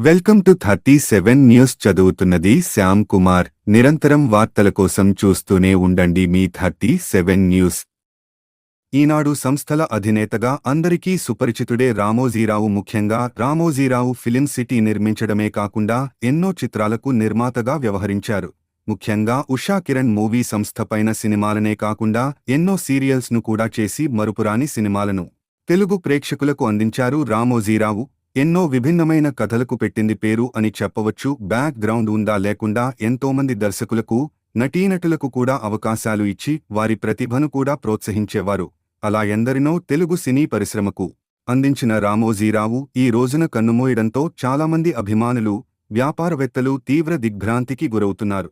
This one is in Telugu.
Welcome to 37 news. చదువుతున్నది శ్యామ్ కుమార్. నిరంతరం వార్తల కోసం చూస్తూనే ఉండండి మీ 37 న్యూస్. ఈనాడు సంస్థల అధినేతగా అందరికీ సుపరిచితుడే రామోజీరావు. ముఖ్యంగా రామోజీరావు ఫిలిం సిటీ నిర్మించడమే కాకుండా ఎన్నో చిత్రాలకు నిర్మాతగా వ్యవహరించారు. ముఖ్యంగా ఉషా కిరణ్ మూవీ సంస్థపైన సినిమాలనే కాకుండా ఎన్నో సీరియల్స్ ను కూడా చేసి మరుపురాని సినిమాలను తెలుగు ప్రేక్షకులకు అందించారు రామోజీరావు. ఎన్నో విభిన్నమైన కథలకు పెట్టింది పేరు అని చెప్పవచ్చు. బ్యాక్ గ్రౌండ్ ఉందా లేకుండా ఎంతోమంది దర్శకులకు, నటీనటులకు కూడా అవకాశాలు ఇచ్చి వారి ప్రతిభను కూడా ప్రోత్సహించేవారు. అలా ఎందరినో తెలుగు సినీ పరిశ్రమకు అందించిన రామోజీరావు ఈ రోజున కన్నుమూయడంతో చాలామంది అభిమానులు, వ్యాపారవేత్తలు తీవ్ర దిగ్భ్రాంతికి గురవుతున్నారు.